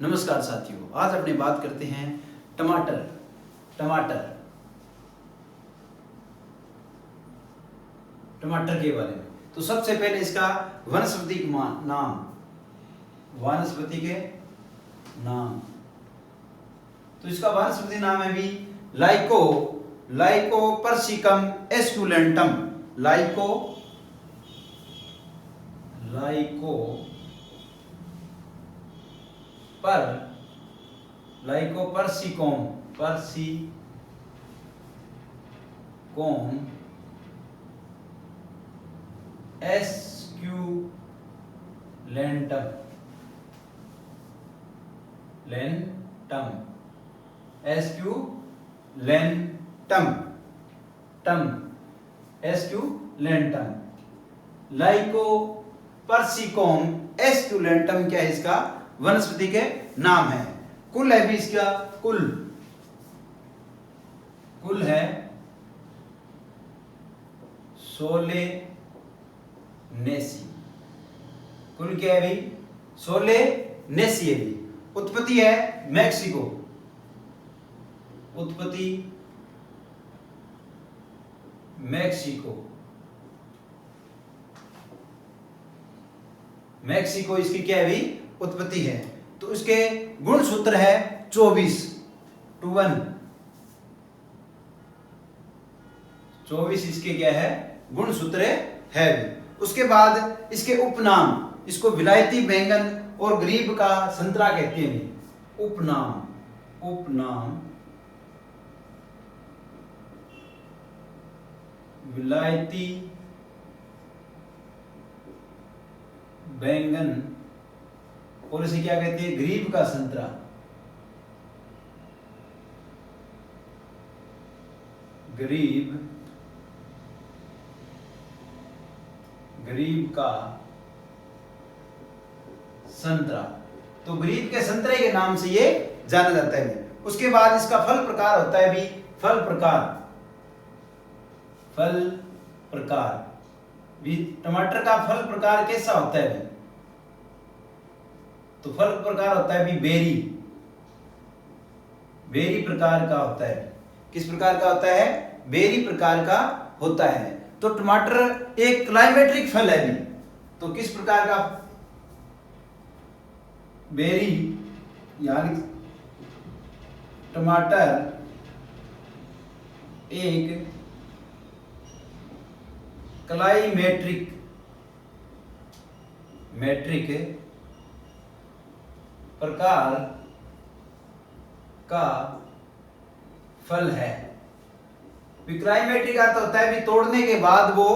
नमस्कार साथियों, आज अपने बात करते हैं टमाटर टमाटर के बारे में। तो सबसे पहले इसका वनस्पति के नाम। तो इसका वनस्पति नाम है भी लाइकोपर्सिकम एस्कुलेंटम। लाइकोपर्सिकोम लाइकोपर्सिकोम एस्कुलेंटम क्या है इसका वनस्पति के नाम है। कुल है भी इसका कुल है सोलेनेसी। कुल क्या है भी सोलेनेसी है भी। उत्पत्ति है मैक्सिको। मैक्सिको इसकी क्या है भी उत्पत्ति है। तो इसके गुण सूत्र है 24 इसके क्या है गुण सूत्र है भी। उसके बाद इसके उपनाम, इसको विलायती बैंगन और गरीब का संतरा कहते हैं। उपनाम विलायती बैंगन और इसे क्या कहते हैं गरीब का संतरा। गरीब का संतरा। तो गरीब के संतरे के नाम से ये जाना जाता है। उसके बाद इसका फल प्रकार होता है भी फल प्रकार भी। टमाटर का फल प्रकार कैसा होता है भी? तो फल प्रकार होता है भी बेरी प्रकार का होता है। किस प्रकार का होता है? बेरी प्रकार का होता है। तो टमाटर एक क्लाइमेट्रिक फल है भी। तो किस प्रकार का? बेरी यानी टमाटर एक क्लाइमेट्रिक प्रकार का फल है। क्लाइमेट्रिक अर्थ होता है भी तोड़ने के बाद वो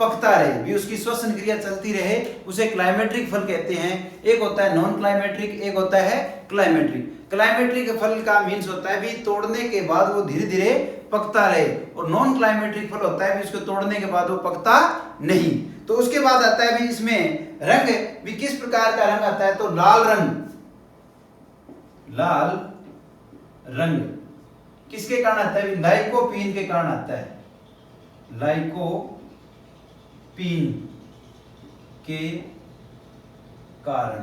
पकता रहे भी, उसकी श्वसन क्रिया चलती रहे, उसे क्लाइमेट्रिक फल कहते हैं। एक होता है नॉन क्लाइमेट्रिक, एक होता है क्लाइमेट्रिक। क्लाइमेट्रिक फल का मीन्स होता है भी तोड़ने के बाद वो धीरे धीरे पकता रहे, और नॉन क्लाइमेट्रिक फल होता है भी उसको तोड़ने के बाद वो पकता नहीं। तो उसके बाद आता है भी इसमें रंग भी। किस प्रकार का रंग आता है? तो लाल रंग किसके कारण आता है? लाइकोपीन के कारण आता है। लाइकोपीन के कारण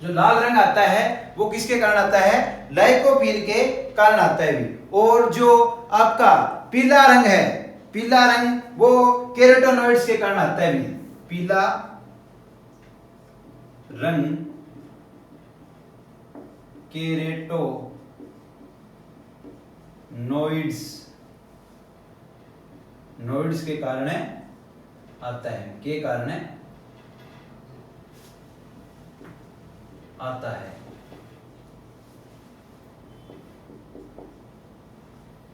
जो लाल रंग आता है वो किसके कारण आता है? लाइकोपीन के कारण आता है भी। और जो आपका पीला रंग है, पीला रंग वो कैरोटेनॉइड्स के कारण आता है भी। पीला रंग नोइड्स के कारण आता है।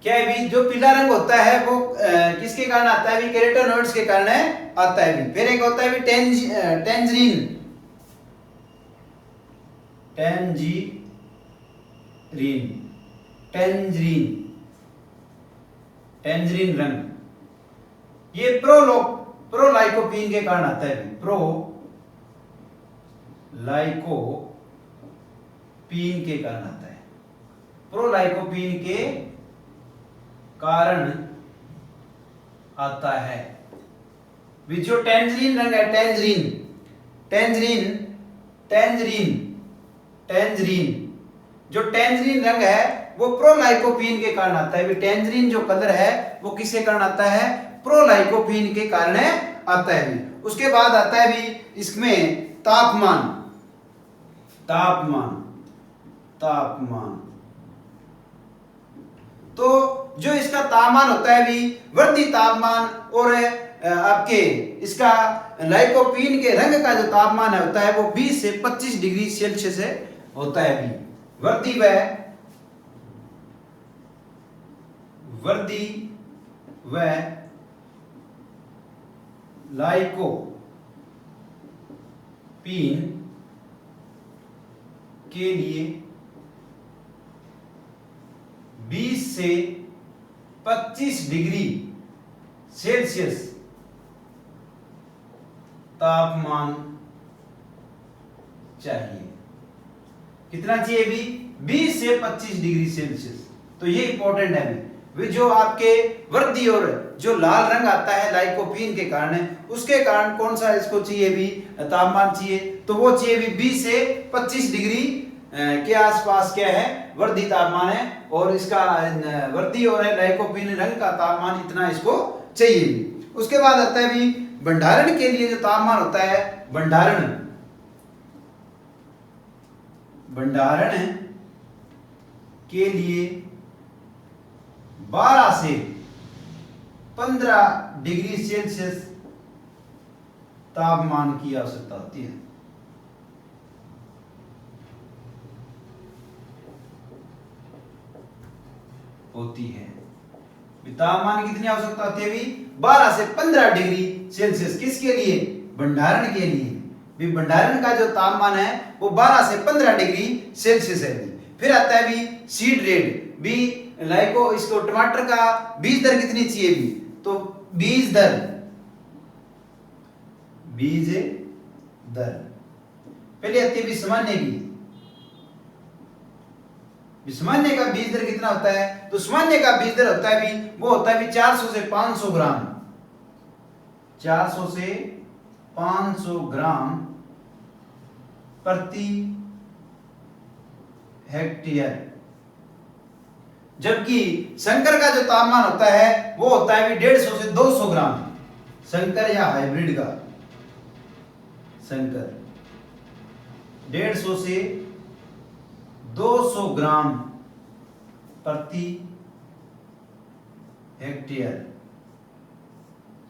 क्या है भी? जो पीला रंग होता है वो किसके कारण आता है भी? कैरोटेनॉइड्स के कारण आता है भी। फिर एक होता है भी टेंजरीन रंग। ये प्रोलाइकोपीन के कारण आता है। प्रोलाइकोपीन के कारण आता है। प्रोलाइकोपीन के कारण आता है। जो टेंजरीन रंग है, टेंजरीन टेंजरीन, जो टेंजरीन रंग है वो प्रोलाइकोपीन के कारण आता है। टेंजरीन जो कलर है वो किसके कारण आता है? प्रोलाइकोपीन के कारण आता है। उसके बाद आता है भी इसमें तापमान। तापमान तापमान तो जो इसका तापमान होता है भी वर्दी तापमान और आपके इसका लाइकोपीन के रंग का जो तापमान होता है वो 20 से 25 डिग्री सेल्सियस होता है भी। वर्दी व लाइकोपीन के लिए 20 से 25 डिग्री सेल्सियस तापमान चाहिए। कितना चाहिए भी? 20 से 25 डिग्री सेल्सियस। तो ये इंपॉर्टेंट है वे जो आपके वर्दी और जो लाल रंग आता है लाइकोपीन के कारण, उसके कारण कौन सा इसको चाहिए भी तापमान चाहिए? तो वो चाहिए भी 20 से 25 डिग्री के आसपास क्या है वर्दी तापमान है, और इसका वर्दी और लाइकोपीन रंग का तापमान इतना इसको चाहिए भी। उसके बाद आता है भी भंडारण के लिए जो तापमान होता है, भंडारण के लिए 12 से 15 डिग्री सेल्सियस तापमान की आवश्यकता होती है। तापमान कितनी आवश्यकता होती है भी? 12 से 15 डिग्री सेल्सियस। किसके लिए? भंडारण के लिए भी। भंडारण का जो तापमान है वो 12 से 15 डिग्री सेल्सियस है भी। फिर आता है भी सीड रेट भी। लाइको इसको टमाटर का बीज दर कितनी चाहिए भी? तो बीज दर पहले आती है भी सामान्य की। सामान्य का बीज दर कितना होता है? तो सामान्य का बीज दर होता है भी वो होता है भी 400 से 500 ग्राम। 400 से 500 ग्राम प्रति हेक्टेयर। जबकि संकर का जो तापमान होता है वो होता है भी 150 से 200 ग्राम। संकर या हाइब्रिड का संकर 150 से 200 ग्राम प्रति हेक्टेयर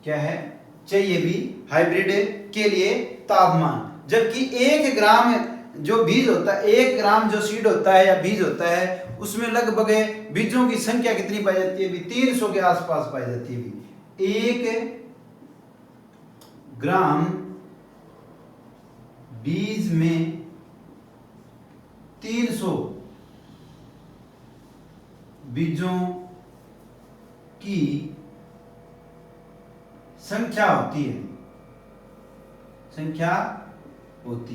क्या है चाहिए भी हाइब्रिड के लिए तापमान। जबकि 1 ग्राम जो बीज होता है, 1 ग्राम जो सीड होता है या बीज होता है, उसमें लगभग बीजों की संख्या कितनी पाई जाती है? 300 के आसपास पाई जाती है। 1 ग्राम बीज में 300 बीजों की संख्या होती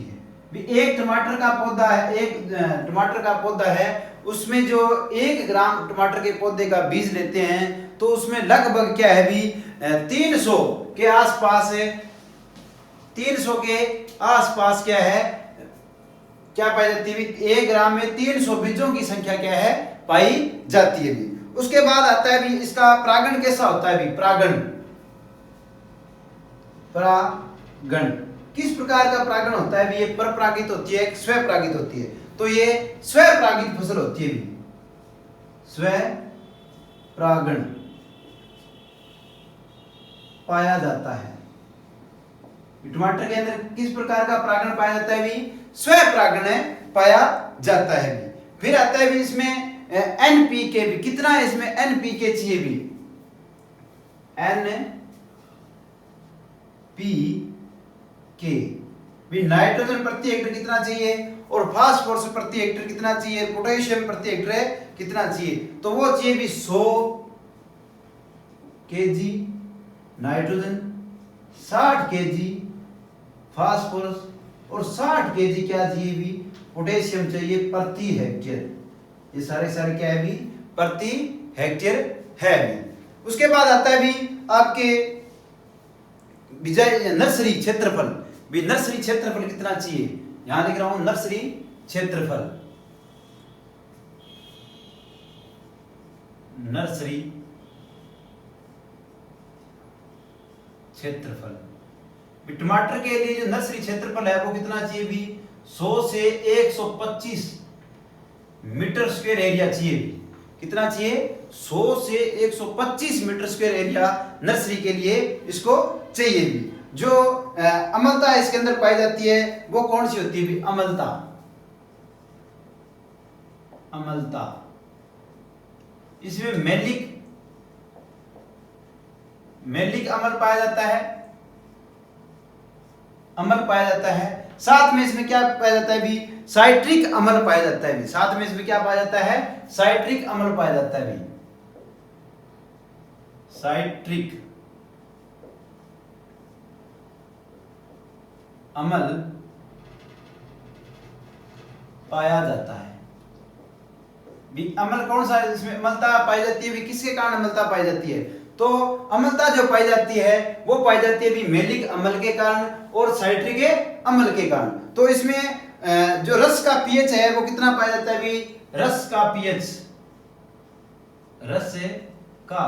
है। भी एक टमाटर का पौधा है, एक टमाटर का पौधा है, उसमें जो 1 ग्राम टमाटर के पौधे का बीज लेते हैं तो उसमें लगभग क्या है भी 300 के आसपास 300 के आसपास क्या है क्या पाई जाती है? 1 ग्राम में 300 बीजों की संख्या क्या है पाई जाती है भी। उसके बाद आता है भी इसका परागण कैसा होता है भी? परागण किस प्रकार का परागण होता है भी? ये परपरागित होती है, स्वपरागित होती है। तो ये स्वपरागित फसल होती है भी। स्वपरागण पाया जाता है। टमाटर के अंदर किस प्रकार का परागण पाया जाता है भी? स्वपरागण पाया जाता है भी। फिर आता है भी इसमें एनपीके भी। कितना है इसमें एनपीके चाहिए भी? एनपीके भी नाइट्रोजन प्रति हेक्टेयर कितना चाहिए और फास्फोरस प्रति हेक्टेयर कितना चाहिए, पोटेशियम प्रति हेक्टेयर कितना चाहिए? तो वो चाहिए भी 100 केजी नाइट्रोजन, 60 केजी फास्फोरस और 60 केजी क्या चाहिए भी? पोटेशियम चाहिए प्रति हेक्टेयर। ये सारे क्या है भी? प्रति हेक्टेयर है भी। उसके बाद आता है भी आपके नर्सरी क्षेत्रफल भी। नर्सरी क्षेत्रफल कितना चाहिए? यहां लिख रहा हूं नर्सरी क्षेत्रफल, नर्सरी क्षेत्रफल। टमाटर के लिए जो नर्सरी क्षेत्रफल है वो कितना चाहिए भी? 100 से 125 मीटर स्क्वायर एरिया चाहिए भी। कितना चाहिए? 100 से 125 मीटर स्क्वायर एरिया नर्सरी के लिए इसको चाहिए भी। जो अम्लता इसके अंदर पाई जाती है वो कौन सी होती है भी? अम्लता, अम्लता। इसमें मैलिक अम्ल पाया जाता है, अम्ल पाया जाता है। साथ में इसमें क्या पाया जाता है भी? साइट्रिक अम्ल पाया जाता है भी। साथ में इसमें क्या पाया जाता है? साइट्रिक अम्ल पाया जाता है भी। साइट्रिक अम्ल पाया जाता है भी। अम्ल कौन सा है? इसमें अम्लता पाई जाती है भी। किसके कारण अम्लता पाई जाती है? तो अम्लता जो पाई जाती है वो पाई जाती है भी मैलिक अम्ल के कारण और साइट्रिक अम्ल के कारण। तो इसमें जो रस का पीएच है वो कितना पाया जाता है भी? रस का पीएच, रस का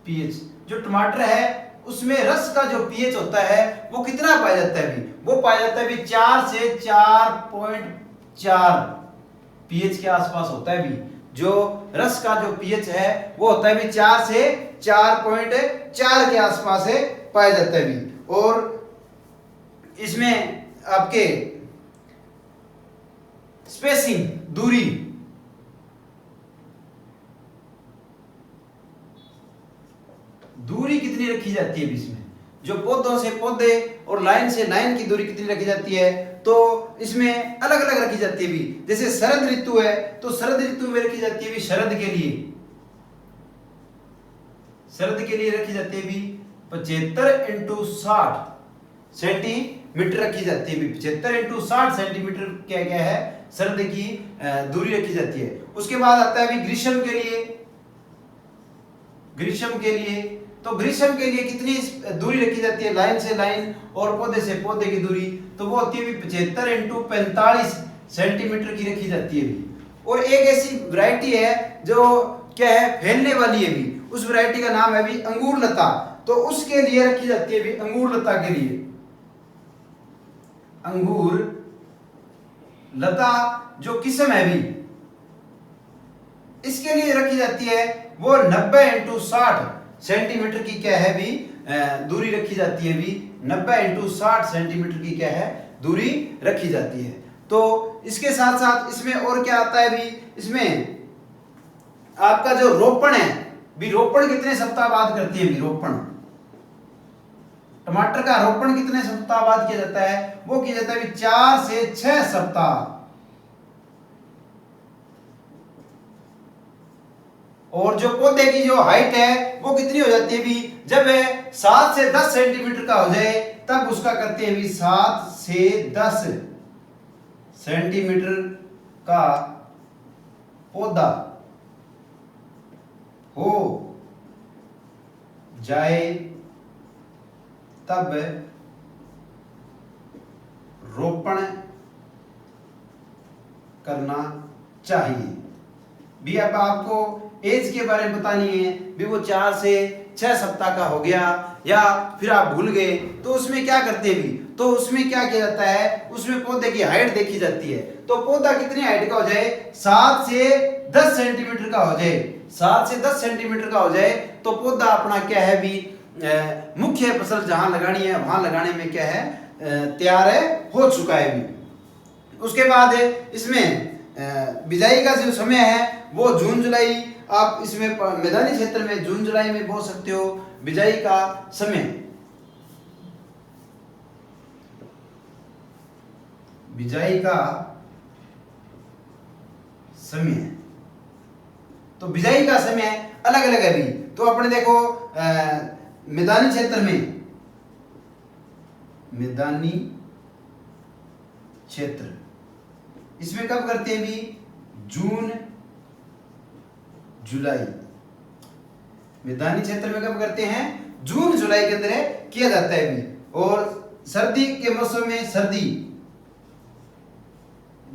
पीएच। जो टमाटर है उसमें रस का जो पीएच होता है वो कितना पाया जाता है भी? वो पाया जाता है भी 4 से 4.4 पीएच के आसपास होता है भी। जो रस का जो पीएच है वो होता है भी 4 से 4.4 के आसपास है पाया जाता है भी। और इसमें आपके स्पेसिंग, दूरी, दूरी कितनी रखी जाती है भी इसमें? जो पौधों से पौधे और लाइन से लाइन की दूरी कितनी रखी जाती है? तो इसमें अलग अलग रखी जाती है भी। जैसे शरद ऋतु है तो शरद ऋतु में रखी जाती है भी शरद के लिए, शरद के लिए रखी जाती है भी 75 × 60 सेंटीमीटर रखी जाती है भी। 75 × 60 सेंटीमीटर क्या क्या है? शरद की दूरी रखी जाती है। उसके बाद आता है भी ग्रीष्म के लिए। ग्रीष्म के लिए तो ग्रीष्म के लिए कितनी दूरी रखी जाती है? लाइन से लाइन और पौधे से पौधे की दूरी तो वो होती है भी 75 × 45 सेंटीमीटर की रखी जाती है भी। और एक ऐसी वैरायटी है जो क्या है? फैलने वाली है भी। उस वैरायटी का नाम है भी अंगूर लता। तो उसके लिए रखी जाती है भी अंगूर लता के लिए। अंगूर लता जो किस्म है भी इसके लिए रखी जाती है वो 90 × 60 सेंटीमीटर की क्या है भी दूरी रखी जाती है भी। 90 × 60 सेंटीमीटर की क्या है? दूरी रखी जाती है। तो इसके साथ साथ इसमें और क्या आता है भी? इसमें आपका जो रोपण है भी, रोपण कितने सप्ताह बाद करती है भी? रोपण, टमाटर का रोपण कितने सप्ताह बाद किया जाता है? वो किया जाता है भी 4 से 6 सप्ताह। और जो पौधे की जो हाइट है वो कितनी हो जाती है भी? जब 7 से 10 सेंटीमीटर का हो जाए तब उसका करते हैं भी 7 से 10 सेंटीमीटर का पौधा हो जाए तब रोपण करना चाहिए भी। अब आपको एज के बारे में बतानी है भी। वो 4 से 6 सप्ताह का हो गया या फिर आप भूल गए तो उसमें क्या करते भी? तो उसमें क्या किया जाता है? उसमें पौधे की हाइट देखी जाती है। तो पौधा कितनी हाइट का हो जाए? 7 से 10 सेंटीमीटर का हो जाए। 7 से 10 सेंटीमीटर का हो जाए तो पौधा अपना क्या है भी मुख्य फसल जहां लगानी है वहां लगाने में क्या है? तैयार है, हो चुका है भी। उसके बाद इसमें बिजाई का जो समय है वो जून जुलाई। आप इसमें मैदानी क्षेत्र में जून जुलाई में बो सकते हो बिजाई का समय। बिजाई का समय, तो बिजाई का समय अलग अलग है भी। तो अपने देखो मैदानी क्षेत्र में, मैदानी क्षेत्र इसमें कब करते हैं भी? जून जुलाई। मैदानी क्षेत्र में कब करते हैं? जून जुलाई के अंदर किया जाता है भी। और सर्दी के मौसम में सर्दी,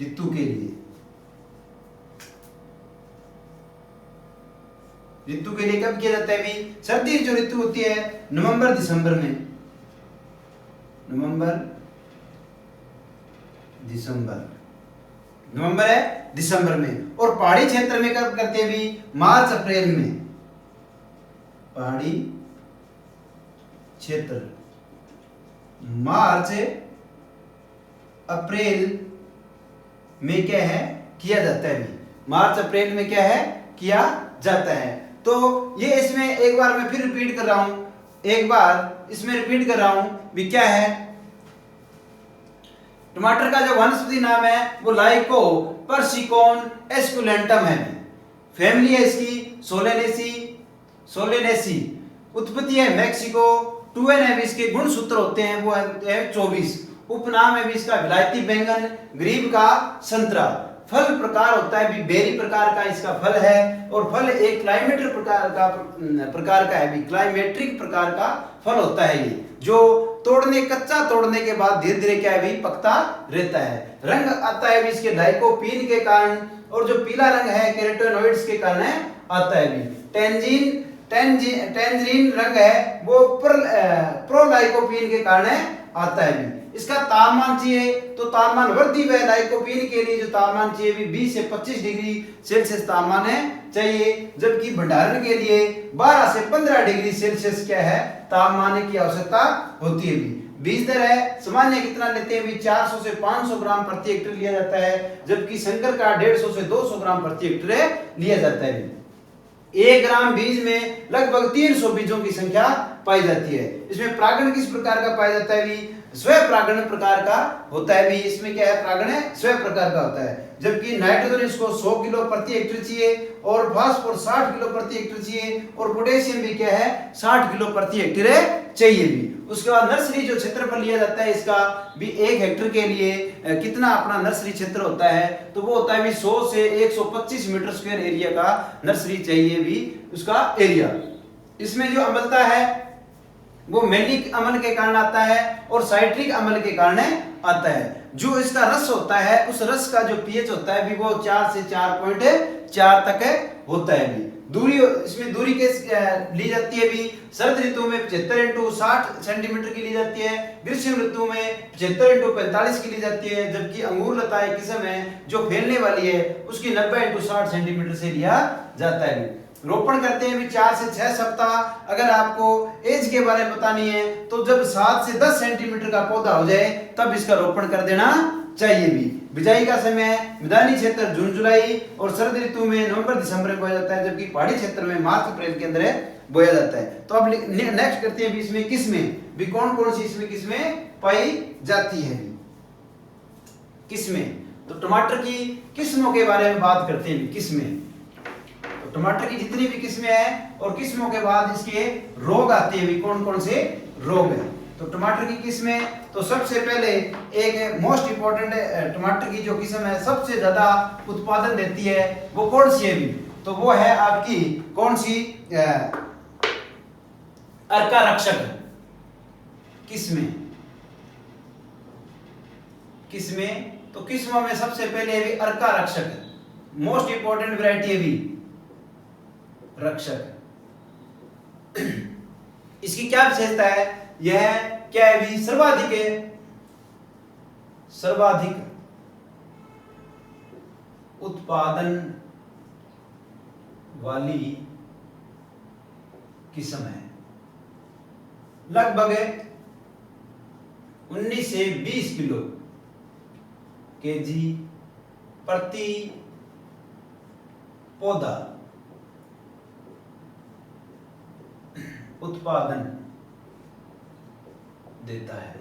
ऋतु के लिए, ऋतु के लिए कब किया जाता है भी? सर्दी जो ऋतु होती है नवंबर दिसंबर में, नवंबर दिसंबर, नवंबर है दिसंबर में। और पहाड़ी क्षेत्र में कब करते हैं भी? मार्च अप्रैल में, पहाड़ी क्षेत्र मार्च अप्रैल में क्या है किया जाता है भी, मार्च अप्रैल में क्या है किया जाता है। तो ये इसमें एक बार मैं फिर रिपीट कर रहा हूं, एक बार इसमें रिपीट कर रहा हूं भी क्या है, टमाटर का जो वनस्पति नाम है वो लाइको पर्सिकॉन एस्कुलेंटम है, फैमिली है इसकी सोलेनेसी, सोलेनेसी, उत्पत्ति है मैक्सिको, टूएन है इसके गुणसूत्र होते हैं वो है 24, उपनाम है भी इसका विलायती बैंगन, गरीब का संतरा, फल प्रकार होता है भी बेरी प्रकार का इसका फल है, और फल एक क्लाइमेट्रिक प्रकार का है भी, क्लाइमेट्रिक प्रकार का फल होता है ये, जो कच्चा तोड़ने के बाद धीरे धीरे क्या है भी पकता रहता है। रंग आता है भी इसके लाइकोपीन के कारण, और जो पीला रंग है कैरोटेनॉइड्स के कारण आता है भी। टेंजरीन रंग है वो प्रोलाइकोपीन के कारण आता है भी। इसका तापमान चाहिए तो तापमान वृद्धि व लाइकोपीन के लिए जो तापमान चाहिए भी 20 से 25 डिग्री सेल्सियस तापमान है चाहिए, जबकि भंडारण के लिए 12 से 15 डिग्री सेल्सियस क्या है तापमान की आवश्यकता होती है भी। बीज दर है सामान्य कितना लेते हैं भी 400 से 500 ग्राम प्रति हेक्टेयर लिया जाता है, जबकि संकर का 150 से 200 ग्राम प्रति हेक्टेयर लिया जाता है। 1 ग्राम बीज में लगभग 300 बीजों की संख्या पाई जाती है। इसमें परागण किस प्रकार का पाया जाता है भी? स्वयं परागण प्रकार का होता है भी। इसमें क्या है परागण है स्वयं प्रकार का होता है, जबकि नाइट्रोजन इसको 100 किलो प्रति हेक्टेयर चाहिए, और फास्फोरस 60 किलो प्रति हेक्टेयर चाहिए, और पोटेशियम भी क्या है 60 किलो प्रति हेक्टेयर चाहिए भी। उसके बाद नर्सरी जो क्षेत्रफल लिया जाता है इसका भी 1 हेक्टेयर के लिए कितना अपना नर्सरी क्षेत्र होता है, तो वो होता है भी 100 से 125 मीटर स्क्वायर एरिया का नर्सरी चाहिए भी उसका एरिया। इसमें जो अम्लता है वो मैलिक अम्ल के कारण आता है और साइट्रिक अम्ल के कारण आता है। जो इसका रस होता है उस रस का जो पीएच होता है भी वो 4 से 4.4 तक होता है भी। दूरी इसमें दूरी कैसे ली जाती है भी? शरद ऋतु में 75 इंटू 60 सेंटीमीटर की ली जाती है, ग्रीष्म ऋतु में 75 इंटू 45 की ली जाती है, जबकि अंगूर लता एक किस्म है जो फैलने वाली है उसकी 90 इंटू 60 सेंटीमीटर से लिया जाता है। रोपण करते हैं भी 4 से 6 सप्ताह। अगर आपको एज के बारे में बतानी है तो जब 7 से 10 सेंटीमीटर का पौधा हो जाए तब इसका रोपण कर देना चाहिए भी। बिजाई का समय मैदानी क्षेत्र जून जुलाई और शरद ऋतु में नवंबर दिसंबर में बोया जाता है, जबकि पहाड़ी क्षेत्र में मार्च अप्रैल के अंदर बोया जाता है। तो अब नेक्स्ट करते हैं भी इसमें किस्में भी कौन कौन सी इसमें किस्में पाई जाती है भी। किस्में तो टमाटर की किस्मों के बारे में बात करते हैं भी। किस्में तो टमाटर की जितनी भी किस्में हैं और किस्मों के बाद इसके रोग आते हैं भी कौन कौन से रोग हैं। तो टमाटर की किस्में तो सबसे पहले एक मोस्ट इंपॉर्टेंट टमाटर की जो किस्म है सबसे ज्यादा उत्पादन देती है वो कौन सी है भी? तो वो है आपकी कौन सी? अर्का रक्षक किस्में। किस्में तो किस्मों में सबसे पहले भी अर्का रक्षक मोस्ट इंपॉर्टेंट वैरायटी है भी रक्षक। इसकी क्या विशेषता है? यह क्या है भी सर्वाधिक उत्पादन वाली किस्म है। लगभग 19 से 20 किलो केजी प्रति पौधा उत्पादन देता है।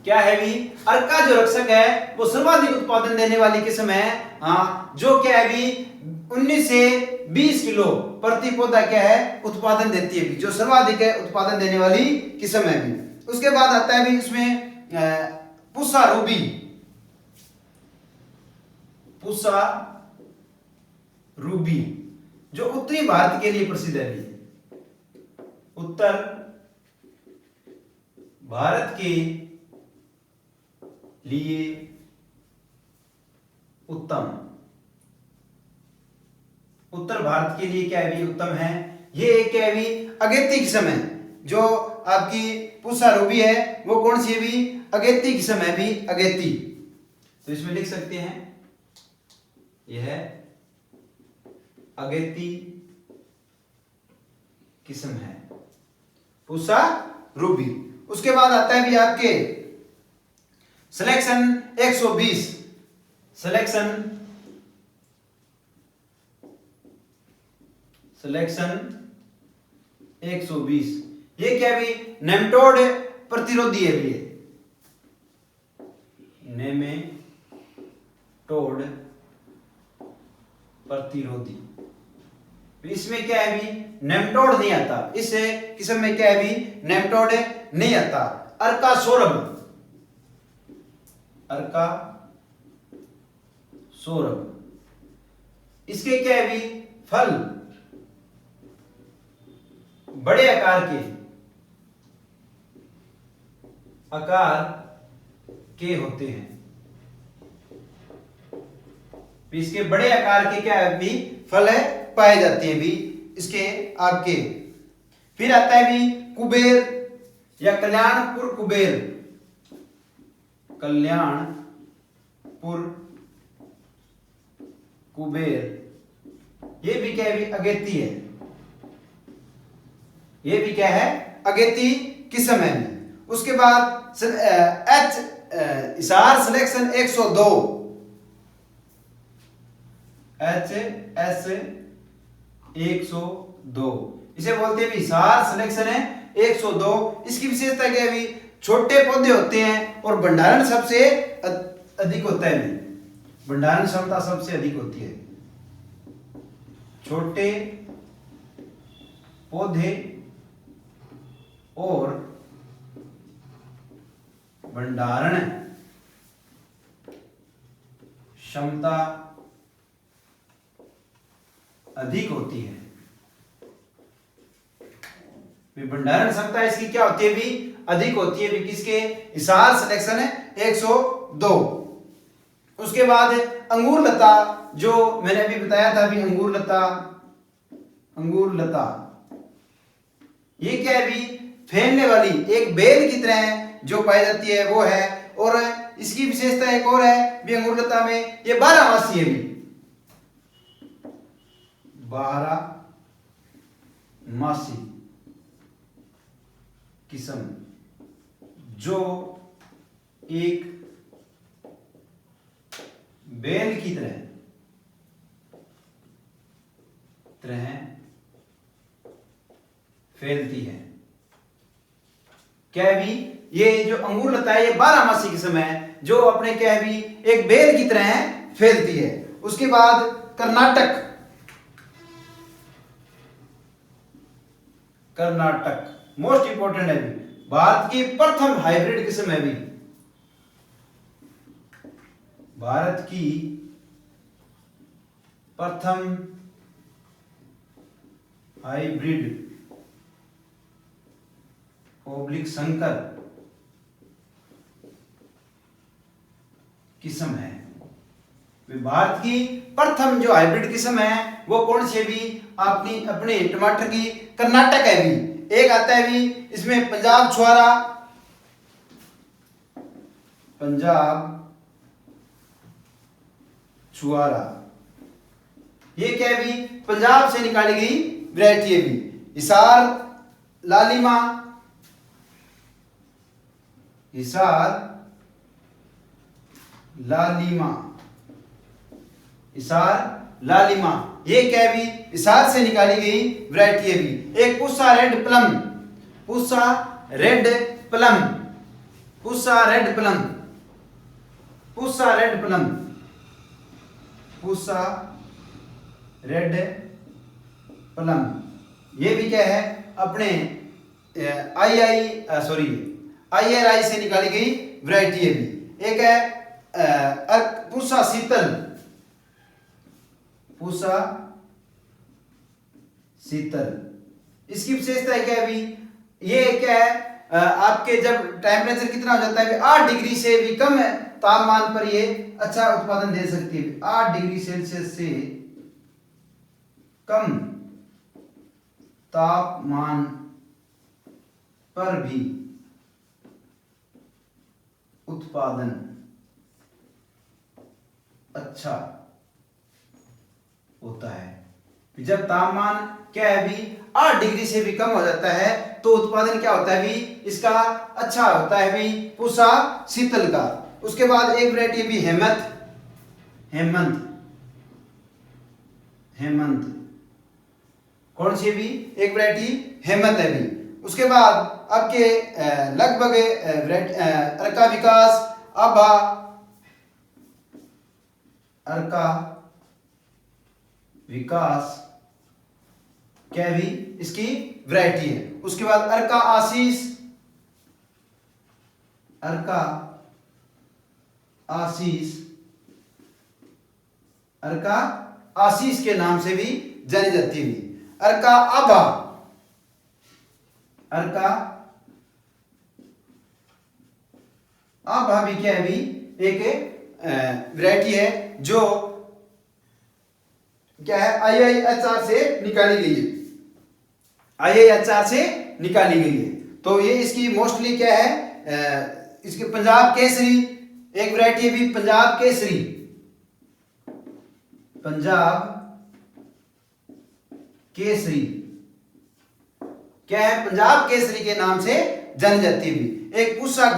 क्या है भी? अर्का जो रक्षक है वो सर्वाधिक उत्पादन देने वाली किस्म है। हाँ, जो क्या है भी 19 से 20 किलो प्रति पौधा क्या है उत्पादन देती है भी, जो सर्वाधिक है उत्पादन देने वाली किस्म है भी। उसके बाद आता है भी इसमें पुष्पा रूबी। पुष्पा रूबी जो उत्तरी भारत के लिए प्रसिद्ध है भी। उत्तर भारत के लिए उत्तम। उत्तर भारत के लिए क्या है भी उत्तम है। ये एक क्या है भी अगेती किस्म है। जो आपकी पूसा रूबी है वो कौन सी है भी अगेती किस्म है भी अगेती। तो इसमें लिख सकते हैं यह है अगेती किस्म है पूसा रूबी। उसके बाद आता है भी आपके सिलेक्शन 120। सिलेक्शन 120 ये क्या भी नेमेटोड प्रतिरोधी है भी। नेमेटोड प्रतिरोधी। इसमें क्या है भी नेमेटोड नहीं आता। इस किस्म में क्या है भी नेमेटोड नहीं आता। अर्का सौरभ, अर्का सौरभ इसके क्या है भी फल बड़े आकार के होते हैं। इसके बड़े आकार के क्या है भी फल है पाए जाते हैं भी इसके आपके। फिर आता है भी कुबेर या कल्याणपुर कुबेर। कल्याणपुर कुबेर ये भी क्या है भी अगेती है। ये भी क्या है अगेती किस्म है। उसके बाद हिसार सिलेक्शन 102। HS 102 इसे बोलते हैं हिसार सिलेक्शन है 102। इसकी विशेषता क्या है? छोटे पौधे होते हैं और भंडारण सबसे अधिक होता है। भंडारण क्षमता सबसे अधिक होती है। छोटे पौधे और भंडारण क्षमता अधिक होती है। भंडारण क्षमता इसकी क्या होती है भी अधिक होती है भी किसके? हिसार सिलेक्शन है 102। उसके बाद अंगूर लता, जो मैंने अभी बताया था भी अंगूर लता। अंगूर लता ये क्या है भी फैलने वाली एक बेल की तरह जो पाई जाती है वो है। और इसकी विशेषता एक और है भी अंगूर लता में ये 12 मासी है भी 12 मासी किस्म, जो एक बेल की तरह फैलती है। क्या है भी ये जो अंगूर लता है ये 12 मासी किस्म है जो अपने क्या है भी एक बेल की तरह फैलती है। उसके बाद कर्नाटक, कर्नाटक मोस्ट इंपोर्टेंट है भी भारत की प्रथम हाइब्रिड किस्म है भी। भारत की प्रथम हाइब्रिड ओब्लिक संकर किस्म है। भारत की प्रथम जो हाइब्रिड किस्म है वो कौन सी है भी अपनी अपने टमाटर की कर्नाटक है भी। एक आता है भी इसमें पंजाब छुआरा, पंजाब छुआरा ये क्या है भी पंजाब से निकाली गई वैरायटी है भी। हिसार लालिमा, हिसार लालिमा, हिसार लालिमा ये क्या है भी हिसार से निकाली गई वैरायटी है भी। एक Pusa red plum, Pusa red plum, Pusa red plum, Pusa red plum, Pusa red plum ये भी क्या है अपने IRI से निकाली गई वैरायटी है भी। एक है पुस्सा शीतल, पुस्सा शीतल इसकी विशेषता क्या है भी ये क्या है आपके जब टेम्परेचर कितना हो जाता है 8 डिग्री से भी कम तापमान पर ये अच्छा उत्पादन दे सकती है। 8 डिग्री सेल्सियस से कम तापमान पर भी उत्पादन अच्छा होता है। जब तापमान क्या है अभी 8 डिग्री से भी कम हो जाता है तो उत्पादन क्या होता है अभी इसका अच्छा होता है अभी पूसा शीतल का। उसके बाद एक वैरायटी भी हेमंत कौन सी भी एक वैरायटी हेमंत है भी। उसके बाद आपके लगभग अर्का विकास आभा अर्का विकास क्या भी इसकी वैरायटी है। उसके बाद अर्का आशीष के नाम से भी जानी जाती है। अर्का आभा भी क्या है भी एक वैरायटी है जो क्या है IIHR से निकाली गई है। तो ये इसकी मोस्टली क्या है इसके पंजाब केसरी एक वैरायटी भी पंजाब केसरी क्या है पंजाब केसरी के नाम से जानी जाती है। एक पूसा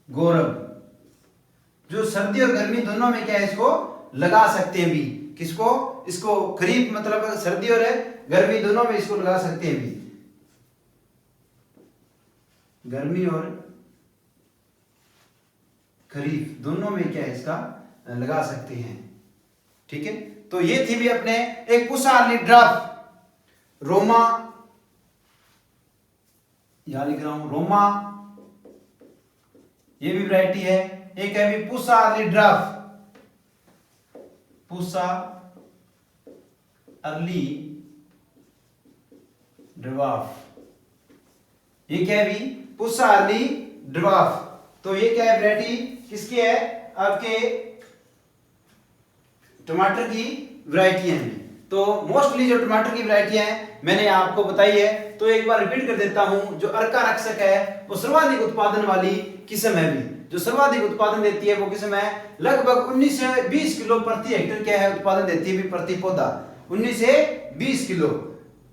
गौरव जो सर्दी और गर्मी दोनों में क्या है इसको लगा सकते हैं भी। किसको इसको खरीफ मतलब सर्दी और गर्मी दोनों में इसको लगा सकते हैं भी। गर्मी और खरीफ दोनों में क्या है इसका लगा सकते हैं। ठीक है तो ये थी भी अपने एक पूसा अर्ली ड्राफ्ट रोमा यहां लिख रहा हूं रोमा ये भी वैरायटी है। एक है भी पूसा अर्ली ड्राफ्ट ये क्या है भी पूसा अर्ली ड्राफ्ट। तो ये क्या है वैरायटी किसकी है आपके टमाटर की वैरायटी है। तो मोस्टली जो टमाटर की वैरायटी है मैंने आपको बताई है। तो एक बार रिपीट कर देता हूं जो अर्का रक्षक है वो सर्वाधिक उत्पादन वाली किस्म है भी। जो सर्वाधिक उत्पादन देती है वो किस्म है लगभग 19 से 20 किलो प्रति हेक्टेयर क्या है उत्पादन देती है प्रति पौधा 19 से 20 किलो।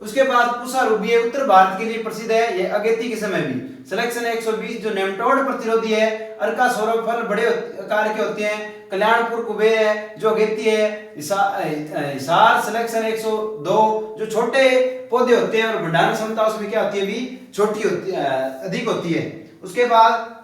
उसके बाद पूसा रूबी है उत्तर भारत के लिए प्रसिद्ध है। ये अगेती किस्म है भी सिलेक्शन 120 जो नेमाटोड प्रतिरोधी है। अर्का सौरभ फल बड़े आकार के होते हैं। कल्याणपुर कुबेर है जो अगेती है। हिसार सिलेक्शन 102 जो छोटे पौधे होते हैं और भंडारण क्षमता उसमें क्या होती है भी छोटी होती है अधिक होती है। उसके बाद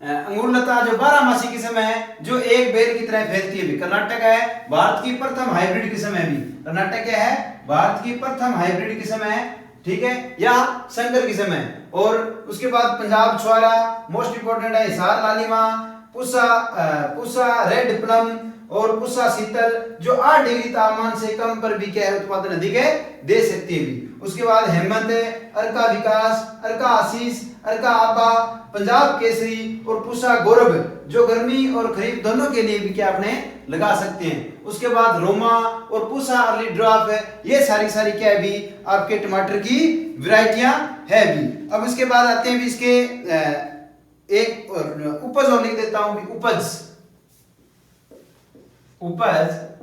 अंगुरलता जो 12 मासी किस्म है जो एक बेल की तरह फैलती है भी। कर्नाटक है भारत की प्रथम हाइब्रिड किस्म है भी। कर्नाटक क्या है भारत की प्रथम हाइब्रिड किस्म है। ठीक है या संकर किस्म है। और उसके बाद पंजाब छुआरा मोस्ट इंपोर्टेंट है। हिसार लालिमा पूसा रेड प्लम और पूसा शीतल जो 8 डिग्री तापमान से कम पर भी क्या है उत्पादन अधिक है दे सकती है भी। उसके बाद हेमंत है अर्का विकास अर्का आशीष अर्का आबा पंजाब केसरी और पूसा गौरव जो गर्मी और खरीफ दोनों के लिए भी क्या अपने लगा सकते हैं। उसके बाद रोमा और पूसा अर्ली ड्राफ्ट है ये सारी क्या है भी आपके टमाटर की वैरायटियां है भी। अब इसके बाद आते हैं भी इसके एक उपज और लिख देता हूं भी उपज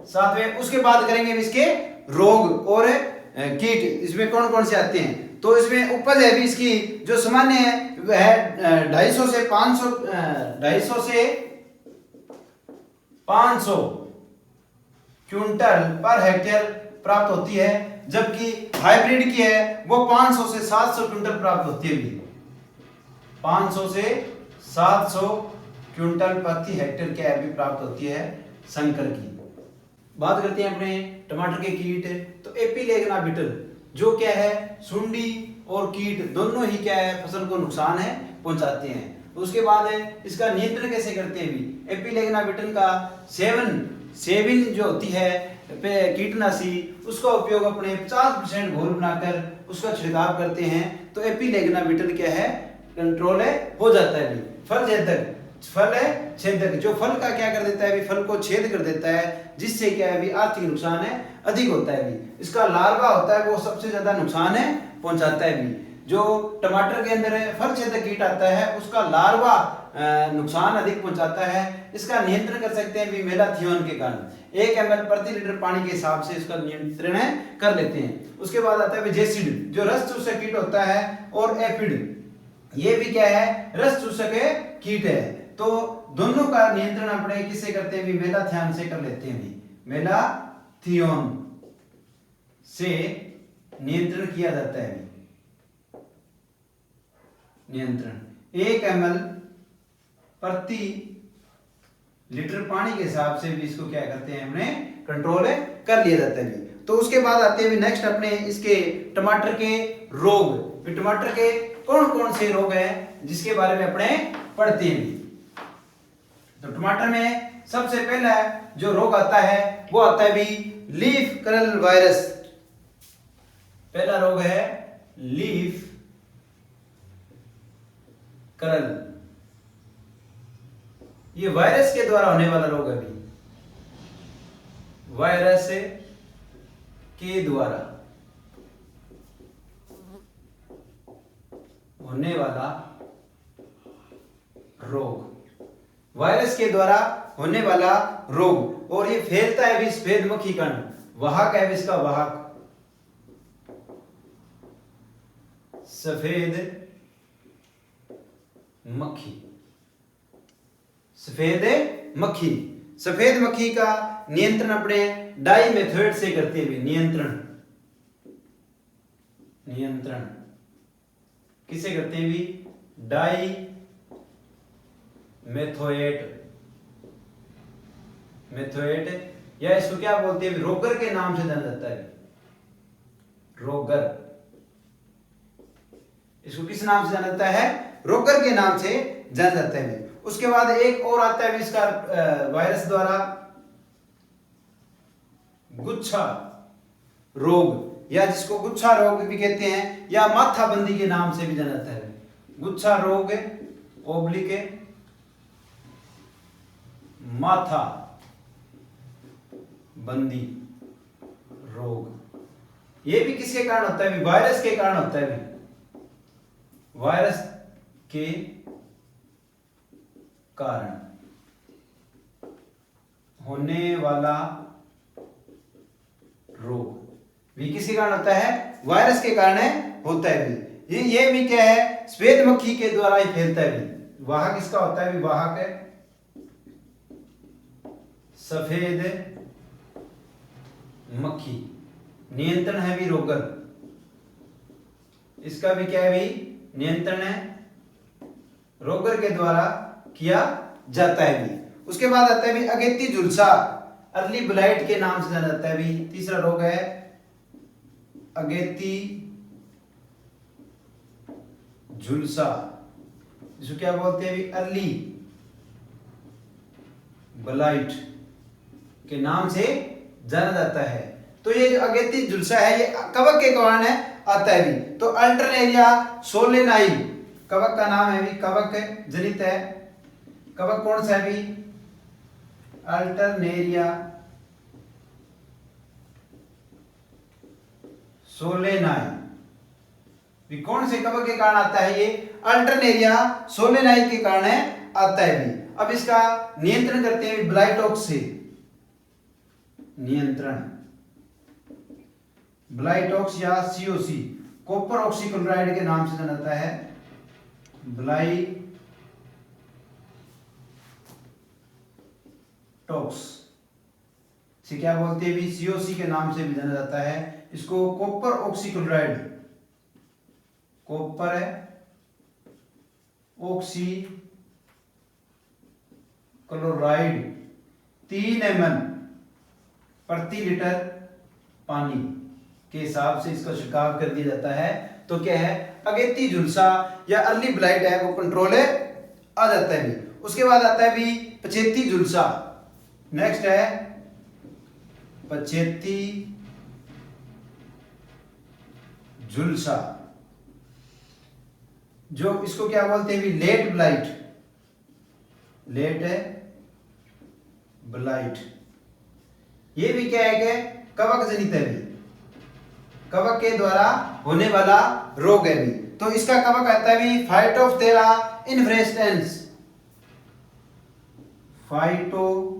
साथ में। उसके बाद करेंगे इसके रोग और कीट इसमें कौन कौन से आते हैं। तो इसमें उपज है भी इसकी जो सामान्य है वह है 250 से 500 क्विंटल पर हेक्टेयर प्राप्त होती है। जबकि हाइब्रिड की है वो 500 से 700 क्विंटल प्राप्त होती है। 500 से 700 क्विंटल प्रति हेक्टेयर क्या है प्राप्त होती है संकर की। बात करते हैं अपने टमाटर के कीट। तो एपिलेगना बीटल जो क्या है सुंडी और कीट दोनों ही क्या है फसल को नुकसान है पहुंचाते हैं। उसके बाद है इसका नियंत्रण कैसे करते हैं भी। एपिलेगना बीटल का सेवन जो होती है कीटनाशी उसका उपयोग अपने 50% घोल बनाकर उसका छिड़काव करते हैं तो एपिलेग्नाबिटल क्या है, कंट्रोल है, हो जाता है। फल छेदक, फल है छेदक, जो फल का क्या कर देता है, फल को छेद कर देता है, जिससे क्या है आर्थिक नुकसान है अधिक होता है। इसका लार्वा होता है वो सबसे ज्यादा नुकसान है पहुंचाता है। जो टमाटर के अंदर फल छेदक कीट आता है उसका लार्वा नुकसान अधिक पहुंचाता है। इसका नियंत्रण कर सकते हैं मेलाथियोन के कारण 1 ml प्रति लीटर पानी के हिसाब से इसका नियंत्रण कर लेते हैं। उसके बाद आता है जेसिड, जो रस चूसक कीट होता है, और एफिड, ये भी क्या है, रस चूसक कीट है। तो दोनों का नियंत्रण अपने किससे करते हैं, मेलाथियन से कर लेते हैं। मेलाथियन से नियंत्रण किया जाता है। नियंत्रण 1 ml प्रति लीटर पानी के हिसाब से भी इसको क्या करते हैं, हमने कंट्रोल कर लिया जाता है। तो उसके बाद आते हैं नेक्स्ट अपने इसके टमाटर के रोग। टमाटर के कौन कौन से रोग हैं जिसके बारे में अपने पढ़ते हैं। तो टमाटर में सबसे पहला जो रोग आता है वो आता है लीफ कर्ल वायरस। पहला रोग है लीफ कर्ल, ये वायरस के द्वारा होने वाला रोग है। वायरस के द्वारा होने वाला रोग, वायरस के द्वारा होने वाला रोग, और ये फैलता है सफेद मक्खी कण, वाहक है इसका वाहक, सफेद मक्खी। सफेद मक्खी, सफेद मक्खी का नियंत्रण अपने डाई मेथड से करते हुए, नियंत्रण किसे करते हैं, डाई मेथोएट, या इसको क्या बोलते हैं, रोगर के नाम से जाना जाता है। रोगर, इसको किस नाम से जाना जाता है, रोगर के नाम से जाना जाता है। उसके बाद एक और आता है इसका वायरस द्वारा गुच्छा रोग, या जिसको गुच्छा रोग भी कहते हैं, या माथाबंदी के नाम से भी जाना जाता है। गुच्छा रोग ओब्लिक माथा बंदी रोग, ये भी किसके कारण होता है, वायरस के कारण होता है। वायरस के कारण होने वाला रोग भी किसके कारण होता है, वायरस के कारण होता है। ये भी क्या है, सफेद मक्खी के द्वारा ही फैलता है। वाहक इसका होता है, वाहक है सफेद मक्खी, नियंत्रण है रोगर, इसका भी क्या है, नियंत्रण है रोगर के द्वारा किया जाता है। उसके बाद आता है अगेती झुलसा, अर्ली ब्लाइट के नाम से जाना जाता है। तीसरा रोग है अगेती झुलसा, जिसको क्या बोलते हैं, अर्ली ब्लाइट के नाम से जाना जाता है। तो ये जो अगेती झुलसा है ये कवक के कारण आता है। तो अल्टरनेरिया सोलेनाई कवक का नाम है, कवक जनित है। कवक कौन सा है, अल्टरनेरिया सोलेनाई, कौन से कवक के कारण आता है, ये अल्टरनेरिया सोलेनाई के कारण आता है। अब इसका नियंत्रण करते हैं ब्लाइटॉक्स से, नियंत्रण ब्लाइटॉक्स या सीओसी, कॉपर ऑक्सीक्लोराइड के नाम से जाना जाता है। ब्लाइटॉक्स से क्या बोलते हैं, सीओसी के नाम से भी जाना जाता है। इसको copper oxychloride, copper oxychloride 3 ml प्रति लीटर पानी के हिसाब से इसका छिड़काव कर दिया जाता है। तो क्या है, अगेती झुलसा या अर्ली ब्लाइट है वो कंट्रोल आ जाता है। उसके बाद आता है पछेती झुलसा, नेक्स्ट है पछेती झुलसा, जो इसको क्या बोलते हैं भी, लेट ब्लाइट, लेट ब्लाइट। ये भी क्या है कि कवक जनित है भी, कवक के द्वारा होने वाला रोग है भी। तो इसका कवक आता है भी फाइटोप्थेरा इन्फ्रेस्टेंस, फाइटोप्थेरा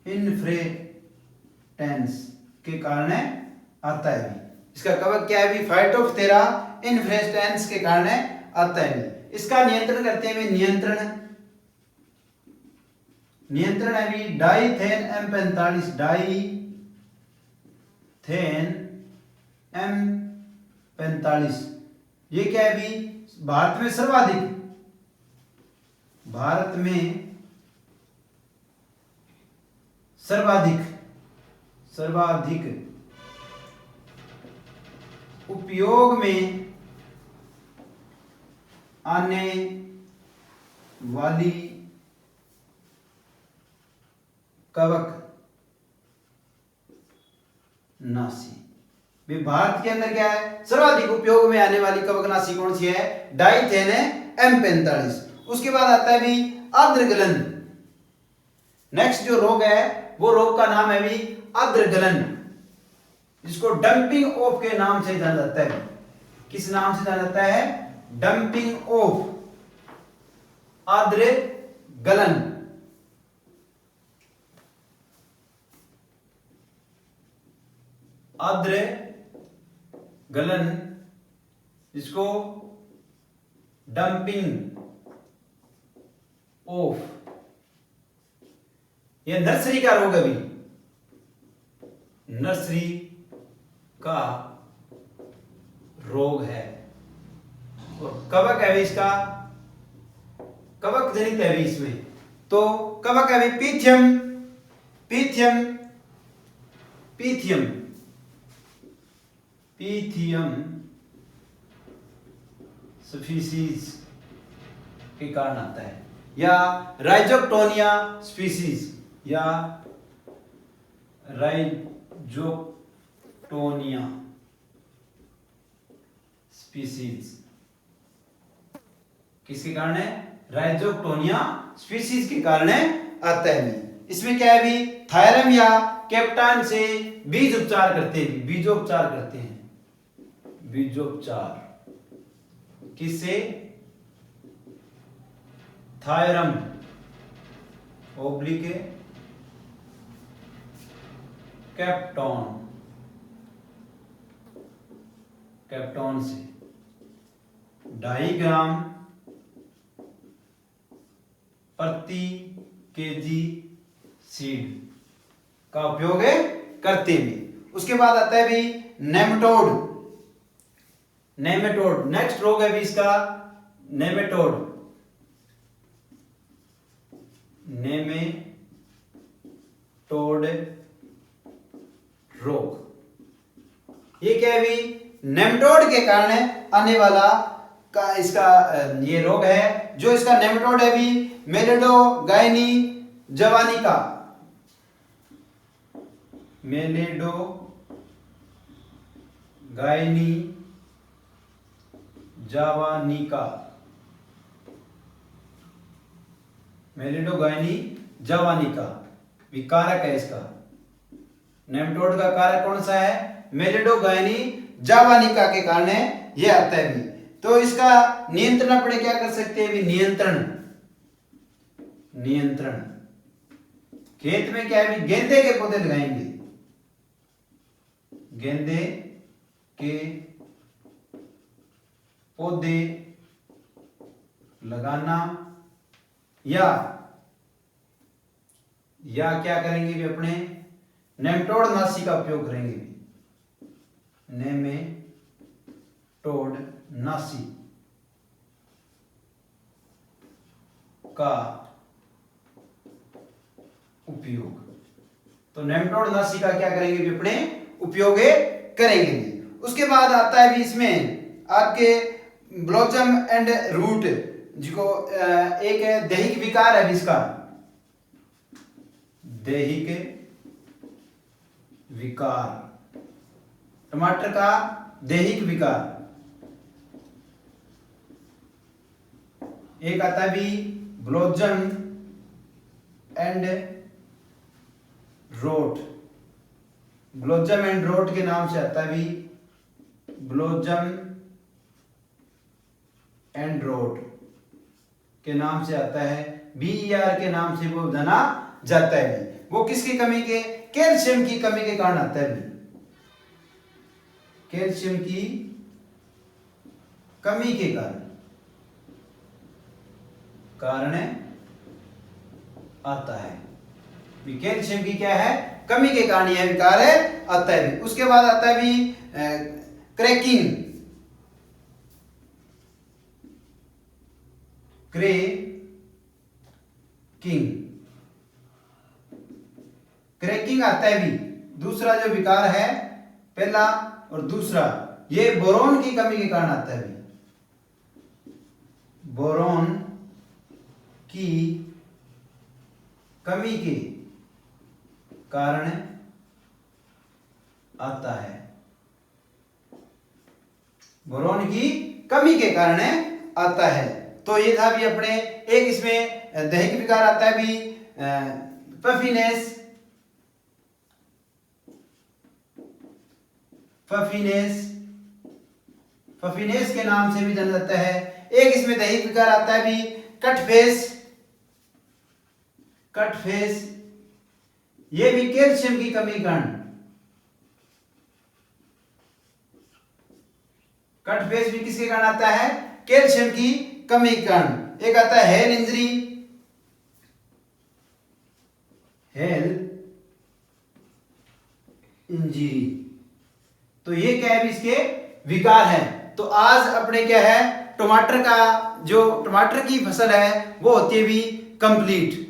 इन्फ्रेटेंस के कारण आता है भी। इसका कवक क्या है भी, फाइटोप्थेरा इन्फ्रेस्टेंस के कारण आता है भी। इसका नियंत्रण करते हैं भी, नियंत्रण है भी डाइथेन M45, डाइथेन M45। ये क्या है भी, भारत में सर्वाधिक, भारत में सर्वाधिक उपयोग में आने वाली कवक नाशी। भी भारत के अंदर क्या है, सर्वाधिक उपयोग में आने वाली कवकनाशी कौन सी है, डाइथेन M45। उसके बाद आता है भी आर्द्रगलन। नेक्स्ट जो रोग है वो रोग का नाम है भी आर्द्रगलन, जिसको डंपिंग ऑफ के नाम से जाना जाता है। किस नाम से जाना जाता है, डंपिंग ऑफ, आर्द्रगलन। आर्द्रगलन, जिसको डंपिंग ऑफ, यह नर्सरी का रोग है भी, नर्सरी का रोग है। और कवक है भी इसका, कवक जनित है भी इसमें। तो कवक है भी Pythium, Pythium, Pythium, Pythium species के कारण आता है, या राइजोक्टोनिया स्पीसीज, या राइजोक्टोनिया स्पीसीज। किसके कारण है, राइजोक्टोनिया स्पीसीज के कारण आता है भी। इसमें क्या है भी, थायरम या कैप्टान से बीज उपचार करते हैं, बीजोपचार करते हैं, बीजोपचार। किससे, थायरम ओब्लिक कैप्टॉन, कैप्टॉन से 2.5 ग्राम प्रति केजी सीड का उपयोग करते भी। उसके बाद आता है भी नेमेटोड, नेमेटोड। नेक्स्ट रोग है भी इसका नेमेटोड, नेमेटोड रोग। ये क्या है भी, नेमेटोड के कारण आने वाला का इसका ये रोग है। जो इसका नेमेटोड है भी मेलिडोगाइनी जवानिका, मेलिडोगाइनी जावानिका, मेलिडोगाइनी जावानिका कारक है इसका। नेमेटोड का कारक कौन सा है, मेलिडोगाइनी जावानिका के कारण यह आता है भी। तो इसका नियंत्रण अपने क्या कर सकते हैं भी, नियंत्रण, नियंत्रण। खेत में क्या है भी, गेंदे के पौधे लगाएंगे, गेंदे के पौधे लगाना, या क्या करेंगे भी, अपने नेमेटोड नाशी का उपयोग करेंगे भी, नेमेटोड नाशी का उपयोग। तो नेमेटोड नाशी का क्या करेंगे भी, अपने उपयोग करेंगे भी। उसके बाद आता है भी इसमें आपके ब्लॉसम एंड रूट जिको एक दैहिक विकार है इसका, दैहिक विकार, टमाटर का दैहिक विकार। एक आता है भी blossom and wrote, blossom and wrote के नाम से आता है भी ब्लॉसम एंड रोट के नाम से आता है, बीईआर के नाम से वो जाना जाता है भी। वो किसकी कमी के, कैल्शियम की कमी के कारण आता है भी, कैल्शियम की कमी के कारण आता है, कैल्शियम की क्या है, कमी के कारण यह विकार है आता है भी। उसके बाद आता है भी क्रैकिंग, क्रैकिंग आता है भी। दूसरा जो विकार है, पहला और दूसरा, ये बोरोन की कमी के कारण आता है भी, बोरोन की कमी के कारण आता है, बोरोन की कमी के कारण आता है। तो ये था भी अपने एक, इसमें दैहिक विकार आता है भी पफिनेस, पफिनेस के नाम से भी जाना जाता है। एक इसमें दैहिक विकार आता है भी कट फेस, ये भी कैल्शियम की कमी कारण, कट फेस भी किसके कारण आता है, कैल्शियम की कमी के कारण। एक आता है हेल इंजरी, तो ये क्या है, इसके विकार है। तो आज अपने क्या है, टमाटर का जो टमाटर की फसल है वो होती है भी कंप्लीट।